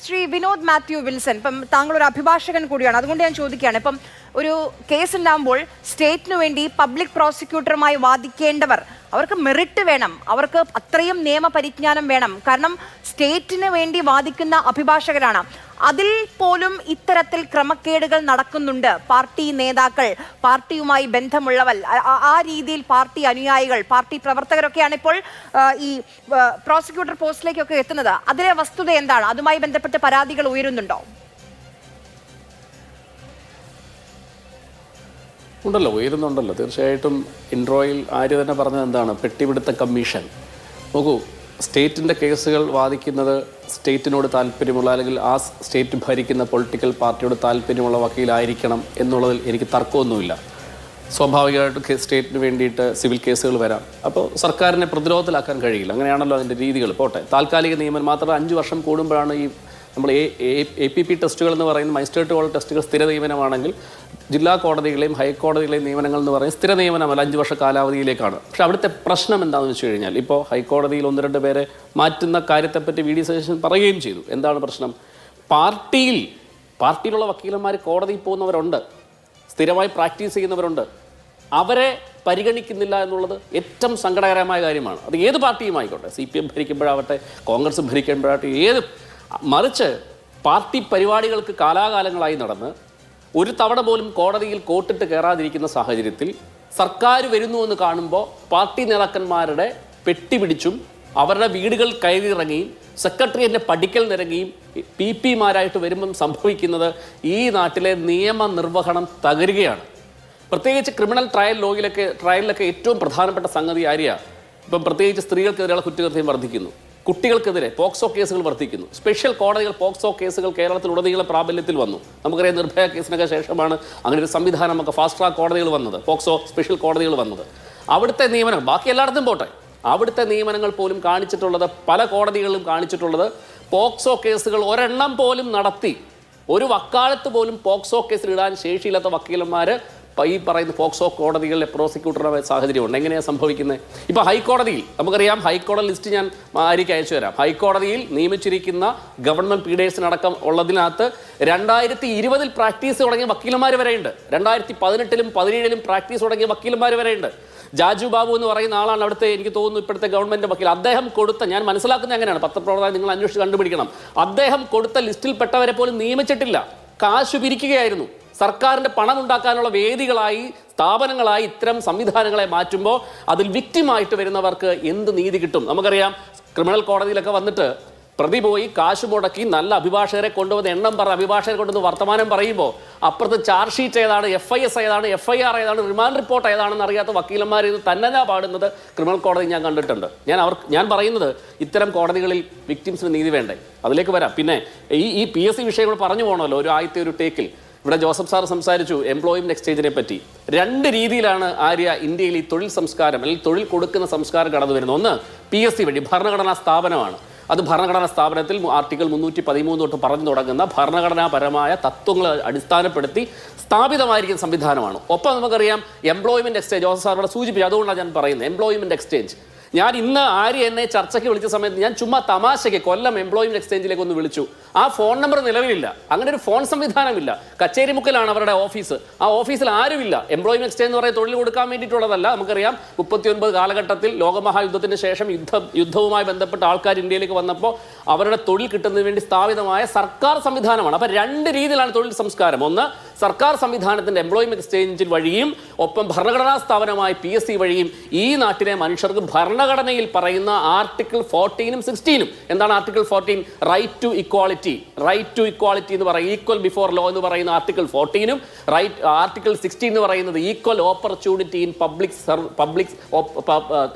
Shri Vinod Mathew Wilson, ഇപ്പം താങ്കൾ ഒരു അഭിഭാഷകൻ കൂടിയാണ്, അതുകൊണ്ട് ഞാൻ ചോദിക്കുകയാണ്, ഇപ്പം ഒരു കേസ് ഉണ്ടാകുമ്പോൾ സ്റ്റേറ്റിനു വേണ്ടി പബ്ലിക് പ്രോസിക്യൂട്ടറുമായി വാദിക്കേണ്ടവർ അവർക്ക് മെറിറ്റ് വേണം, അവർക്ക് അത്രയും നിയമപരിജ്ഞാനം വേണം. കാരണം സ്റ്റേറ്റിന് വേണ്ടി വാദിക്കുന്ന അഭിഭാഷകരാണ്. അതിൽ പോലും ഇത്തരത്തിൽ ക്രമക്കേടുകൾ നടക്കുന്നുണ്ട്. പാർട്ടി നേതാക്കൾ, പാർട്ടിയുമായി ബന്ധമുള്ളവർ, ആ രീതിയിൽ പാർട്ടി അനുയായികൾ, പാർട്ടി പ്രവർത്തകരൊക്കെയാണ് ഇപ്പോൾ ഈ പ്രോസിക്യൂട്ടർ പോസ്റ്റിലേക്കൊക്കെ എത്തുന്നത്. അതിലെ വസ്തുത എന്താണ്? അതുമായി ബന്ധപ്പെട്ട് പരാതികൾ ഉയരുന്നുണ്ടോ? ഉണ്ടല്ലോ, ഉയരുന്നുണ്ടല്ലോ. തീർച്ചയായിട്ടും ഇൻട്രോയിൽ ആര്യ തന്നെ പറഞ്ഞത് എന്താണ്? പെട്ടിപിടുത്ത കമ്മീഷൻ. നോക്കൂ, സ്റ്റേറ്റിൻ്റെ കേസുകൾ വാദിക്കുന്നത് സ്റ്റേറ്റിനോട് താല്പര്യമുള്ള അല്ലെങ്കിൽ ആ സ്റ്റേറ്റ് ഭരിക്കുന്ന പൊളിറ്റിക്കൽ പാർട്ടിയോട് താല്പര്യമുള്ള വക്കീലായിരിക്കണം എന്നുള്ളതിൽ എനിക്ക് തർക്കമൊന്നുമില്ല. സ്വാഭാവികമായിട്ടും സ്റ്റേറ്റിന് വേണ്ടിയിട്ട് സിവിൽ കേസുകൾ വരാം. അപ്പോൾ സർക്കാരിനെ പ്രതിരോധത്തിലാക്കാൻ കഴിയില്ല. അങ്ങനെയാണല്ലോ അതിൻ്റെ രീതികൾ. പോട്ടെ, താൽക്കാലിക നിയമനം മാത്രം 5 വർഷം കൂടുമ്പോഴാണ് ഈ നമ്മൾ APP ടെസ്റ്റുകൾ എന്ന് പറയുന്ന മജിസ്ട്രേറ്റ് കോടതി ടെസ്റ്റുകൾ സ്ഥിര നിയമനമാണെങ്കിൽ ജില്ലാ കോടതികളെയും ഹൈക്കോടതികളെയും നിയമനങ്ങൾ എന്ന് പറയുന്നത് സ്ഥിര നിയമനമല്ല, 5 വർഷ കാലാവധിയിലേക്കാണ്. പക്ഷേ അവിടുത്തെ പ്രശ്നം എന്താണെന്ന് വെച്ച് കഴിഞ്ഞാൽ, ഇപ്പോൾ ഹൈക്കോടതിയിൽ 1-2 പേരെ മാറ്റുന്ന കാര്യത്തെപ്പറ്റി VD സതീശൻ പറയുകയും ചെയ്തു. എന്താണ് പ്രശ്നം? പാർട്ടിയിലുള്ള വക്കീലന്മാർ കോടതിയിൽ പോകുന്നവരുണ്ട്, സ്ഥിരമായി പ്രാക്ടീസ് ചെയ്യുന്നവരുണ്ട്. അവരെ പരിഗണിക്കുന്നില്ല എന്നുള്ളത് ഏറ്റവും സങ്കടകരമായ കാര്യമാണ്. അത് ഏത് പാർട്ടിയുമായിക്കോട്ടെ, CPM ഭരിക്കുമ്പോഴാവട്ടെ, കോൺഗ്രസ് ഭരിക്കുമ്പോഴാവട്ടെ, മറിച്ച് പാർട്ടി പരിപാടികൾക്ക് കാലാകാലങ്ങളായി നടന്ന് ഒരു തവണ പോലും കോടതിയിൽ കോട്ടിട്ട് കയറാതിരിക്കുന്ന സാഹചര്യത്തിൽ സർക്കാർ വരുന്നുവെന്ന് കാണുമ്പോൾ പാർട്ടി നേതാക്കന്മാരുടെ പെട്ടിപിടിച്ചും അവരുടെ വീടുകൾ കയറിയിറങ്ങിയും സെക്രട്ടേറിയറ്റിൻ്റെ പടിക്കൽ നിരങ്ങിയും PP-മാരായിട്ട് വരുമ്പം സംഭവിക്കുന്നത് ഈ നാട്ടിലെ നിയമനിർവഹണം തകരുകയാണ്. പ്രത്യേകിച്ച് ക്രിമിനൽ ട്രയലിലൊക്കെ ഏറ്റവും പ്രധാനപ്പെട്ട സംഗതി ആര്യ, ഇപ്പം പ്രത്യേകിച്ച് സ്ത്രീകൾക്കെതിരെയുള്ള കുറ്റകൃത്യം വർദ്ധിക്കുന്നു, കുട്ടികൾക്കെതിരെ പോക്സോ കേസുകൾ വർദ്ധിക്കുന്നു. സ്പെഷ്യൽ കോടതികൾ പോക്സോ കേസുകൾ കേരളത്തിലുടനീളം പ്രാബല്യത്തിൽ വന്നു. നമുക്കറിയാം, നിർഭയ കേസിനൊക്കെ ശേഷമാണ് അങ്ങനെ ഒരു സംവിധാനം, നമുക്ക് ഫാസ്റ്റ് ട്രാക്ക് കോടതികൾ വന്നത്, പോക്സോ സ്പെഷ്യൽ കോടതികൾ വന്നത്. അവിടുത്തെ നിയമനം ബാക്കി എല്ലായിടത്തും പോട്ടെ, അവിടുത്തെ നിയമനങ്ങൾ പോലും കാണിച്ചിട്ടുള്ളത്, പല കോടതികളിലും കാണിച്ചിട്ടുള്ളത്, പോക്സോ കേസുകൾ ഒരെണ്ണം പോലും നടത്തി ഒരു വക്കാലത്ത് പോലും പോക്സോ കേസിൽ ഇടാൻ ശേഷിയില്ലാത്ത വക്കീലന്മാർ ഈ പറയുന്ന പോക്സോ കോടതികളിലെ പ്രോസിക്യൂട്ടറുടെ സാഹചര്യമുണ്ട്. എങ്ങനെയാണ് സംഭവിക്കുന്നത്? ഇപ്പോൾ ഹൈക്കോടതിയിൽ നമുക്കറിയാം, ഹൈക്കോടതി ലിസ്റ്റ് ഞാൻ ആര്യയ്ക്ക് അയച്ചു തരാം. ഹൈക്കോടതിയിൽ നിയമിച്ചിരിക്കുന്ന ഗവൺമെൻറ് പീഡേഴ്സിനടക്കം ഉള്ളതിനകത്ത് 2020 പ്രാക്ടീസ് തുടങ്ങിയ വക്കീലന്മാർ വരെയുണ്ട്. 2018-ലും 2017-ലും പ്രാക്ടീസ് തുടങ്ങിയ വക്കീലന്മാർ വരെയുണ്ട്. ജാജു ബാബു എന്ന് പറയുന്ന ആളാണ് അവിടുത്തെ, എനിക്ക് തോന്നുന്നു ഇപ്പോഴത്തെ ഗവൺമെൻറ് വക്കീൽ. അദ്ദേഹം കൊടുത്ത, ഞാൻ മനസ്സിലാക്കുന്നത് എങ്ങനെയാണ്, പത്രപ്രവർത്തകർ നിങ്ങൾ അന്വേഷിച്ച് കണ്ടുപിടിക്കണം, അദ്ദേഹം കൊടുത്ത ലിസ്റ്റിൽപ്പെട്ടവരെ പോലും നിയമിച്ചിട്ടില്ല. കാശ് പിരിക്കുകയായിരുന്നു. സർക്കാരിൻ്റെ പണം ഉണ്ടാക്കാനുള്ള വേദികളായി, സ്ഥാപനങ്ങളായി ഇത്തരം സംവിധാനങ്ങളെ മാറ്റുമ്പോൾ അതിൽ വിക്റ്റിമായിട്ട് വരുന്നവർക്ക് എന്ത് നീതി കിട്ടും? നമുക്കറിയാം, ക്രിമിനൽ കോടതിയിലൊക്കെ വന്നിട്ട് പ്രതി പോയി കാശ് മുടക്കി നല്ല അഭിഭാഷകരെ കൊണ്ടുവന്ന് എണ്ണം പറഞ്ഞ അഭിഭാഷകരെ കൊണ്ടുവന്ന് വർത്തമാനം പറയുമ്പോൾ അപ്പുറത്ത് ചാർജ് ഷീറ്റ് ഏതാണ്, FIS ഏതാണ്, FIR ഏതാണ്, റിമാൻഡ് റിപ്പോർട്ട് ഏതാണെന്ന് അറിയാത്ത വക്കീലന്മാർ ഇത് തന്നെ പാടുന്നത് ക്രിമിനൽ കോടതി ഞാൻ കണ്ടിട്ടുണ്ട്. ഞാൻ പറയുന്നത്, ഇത്തരം കോടതികളിൽ വിക്ടിംസിന് നീതി വേണ്ടേ? അതിലേക്ക് വരാം. പിന്നെ ഈ PSC വിഷയം കൂടെ പറഞ്ഞു പോകണമല്ലോ ആദ്യത്തെ ഒരു ടേക്കിൽ. ഇവിടെ ജോസഫ് സാർ സംസാരിച്ചു എംപ്ലോയ്മെന്റ് എക്സ്ചേഞ്ചിനെ പറ്റി. 2 രീതിയിലാണ് ആര്യ ഇന്ത്യയിൽ ഈ തൊഴിൽ സംസ്കാരം അല്ലെങ്കിൽ തൊഴിൽ കൊടുക്കുന്ന സംസ്കാരം കടന്നു വരുന്നത്. ഒന്ന് PSC വഴി, ഭരണഘടനാ സ്ഥാപനമാണ്. അത് ഭരണഘടനാ സ്ഥാപനത്തിൽ ആർട്ടിക്കിൾ 313 തൊട്ട് പറഞ്ഞു തുടങ്ങുന്ന ഭരണഘടനാപരമായ തത്വങ്ങൾ അടിസ്ഥാനപ്പെടുത്തി സ്ഥാപിതമായിരിക്കുന്ന സംവിധാനമാണ്. ഒപ്പം നമുക്കറിയാം എംപ്ലോയ്മെന്റ് എക്സ്ചേഞ്ച്, ജോസഫ് സാർ ഇവിടെ സൂചിപ്പിച്ചു, അതുകൊണ്ടാണ് ഞാൻ പറയുന്നത് എംപ്ലോയ്മെന്റ് എക്സ്ചേഞ്ച്. ഞാൻ ഇന്ന് ആര്യ എന്നെ ചർച്ചയ്ക്ക് വിളിച്ച സമയത്ത് ഞാൻ ചുമ്മാ തമാശയ്ക്ക് കൊല്ലം എംപ്ലോയ്മെന്റ് എക്സ്ചേഞ്ചിലേക്ക് ഒന്ന് വിളിച്ചു. ആ ഫോൺ നമ്പർ നിലവിലില്ല, അങ്ങനെ ഒരു ഫോൺ സംവിധാനമില്ല. കച്ചേരിമുക്കിലാണ് അവരുടെ ഓഫീസ്. ആ ഓഫീസിൽ ആരുമില്ല. എംപ്ലോയ്മെന്റ് എക്സ്ചേഞ്ച് എന്ന് പറയുന്നത് തൊഴിൽ കൊടുക്കാൻ വേണ്ടിയിട്ടുള്ളതല്ല. നമുക്കറിയാം 39 കാലഘട്ടത്തിൽ ലോകമഹായുദ്ധത്തിന് ശേഷം യുദ്ധവുമായി ബന്ധപ്പെട്ട ആൾക്കാർ ഇന്ത്യയിലേക്ക് വന്നപ്പോൾ അവരുടെ തൊഴിൽ കിട്ടുന്നതിന് വേണ്ടി സ്ഥാപിതമായ സർക്കാർ സംവിധാനമാണ്. അപ്പോൾ 2 രീതിയിലാണ് തൊഴിൽ സംസ്കാരം. ഒന്ന്, സർക്കാർ സംവിധാനത്തിൻ്റെ എംപ്ലോയ്മെന്റ് എക്സ്ചേഞ്ച് വഴിയും, ഒപ്പം ഭരണഘടനാ സ്ഥാപനമായ PSC വഴിയും ഈ നാട്ടിലെ മനുഷ്യർക്ക് ഭരണഘടനയിൽ പറയുന്ന ആർട്ടിക്കിൾ 14-ഉം 16-ഉം. എന്താണ് ആർട്ടിക്കിൾ 14? റൈറ്റ് ടു ഇക്വാളിറ്റി എന്ന് പറയും, ഈക്വൽ ബിഫോർ ലോ എന്ന് പറയുന്ന ആർട്ടിക്കിൾ 14-ഉം, ആർട്ടിക്കിൾ 16 എന്ന് പറയുന്നത് equal opportunity in public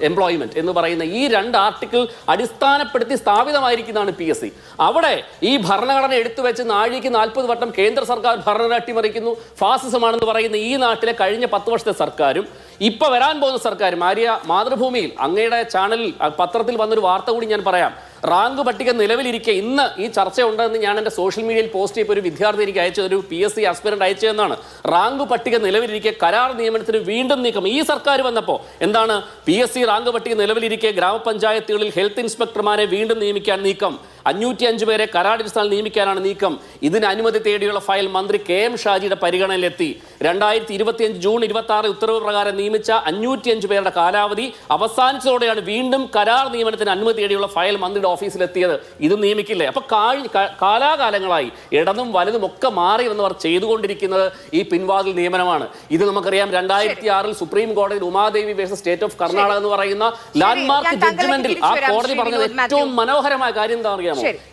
employment എന്ന് പറയുന്ന ഈ 2 ആർട്ടിക്കിൾ അടിസ്ഥാനപ്പെടുത്തി സ്ഥാപിതമായിരിക്കുന്നതാണ് PSC. അവിടെ ഈ ഭരണഘടന എടുത്തു വെച്ച് നാഴിക്ക് 40 വട്ടം കേന്ദ്ര സർക്കാർ ഭരണഘടന അട്ടിമറിക്കുന്നു, ഫാസിസമാണെന്ന് പറയുന്ന ഈ നാട്ടിലെ കഴിഞ്ഞ 10 വർഷത്തെ സർക്കാരും ഇപ്പോൾ വരാൻ പോകുന്ന സർക്കാരും. ആര്യ, മാതൃഭൂമിയിൽ അങ്ങയുടെ ചാനലിൽ പത്രത്തിൽ വന്നൊരു വാർത്ത കൂടി ഞാൻ പറയാം. റാങ്ക് പട്ടിക നിലവിലിരിക്കെ ഇന്ന് ഈ ചർച്ച ഉണ്ടെന്ന് ഞാൻ എൻ്റെ സോഷ്യൽ മീഡിയയിൽ പോസ്റ്റ് ചെയ്യപ്പോൾ ഒരു വിദ്യാർത്ഥി എനിക്ക് അയച്ചത്, ഒരു PSC ആസ്പിറന്റ് അയച്ചതെന്നാണ്. റാങ്ക് പട്ടിക നിലവിലിരിക്കെ കരാർ നിയമനത്തിന് വീണ്ടും നീക്കം. ഈ സർക്കാർ വന്നപ്പോൾ എന്താണ്? PSC റാങ്ക് പട്ടിക നിലവിലിരിക്കെ ഗ്രാമപഞ്ചായത്തുകളിൽ ഹെൽത്ത് ഇൻസ്പെക്ടർമാരെ വീണ്ടും നിയമിക്കാൻ നീക്കം. 505 പേരെ കരാടിസ്ഥാനിൽ നിയമിക്കാനാണ് നീക്കം. ഇതിന് അനുമതി തേടിയുള്ള ഫയൽ മന്ത്രി KM ഷാജിയുടെ പരിഗണനയിലെത്തി. 2025 ജൂൺ 26 ഉത്തരവ് പ്രകാരം നിയമിച്ച 505 പേരുടെ കാലാവധി അവസാനിച്ചതോടെയാണ് വീണ്ടും കരാർ നിയമനത്തിന് അനുമതി തേടിയുള്ള ഫയൽ മന്ത്രിയുടെ ഓഫീസിലെത്തിയത്. ഇത് നിയമിക്കില്ലേ? അപ്പൊ കാലാകാലങ്ങളായി ഇടതും വലതും ഒക്കെ മാറി വന്നവർ ചെയ്തുകൊണ്ടിരിക്കുന്നത് ഈ പിൻവാതിൽ നിയമനമാണ്. ഇത് നമുക്കറിയാം. 2006 സുപ്രീം കോടതിയിൽ Umadevi versus state of Karnataka എന്ന് പറയുന്ന ലാൻഡ്മാർക്ക് ജഡ്ജ്മെന്റിൽ ആ കോടതി പറഞ്ഞത് ഏറ്റവും മനോഹരമായ കാര്യം എന്താ അറിയാമോ?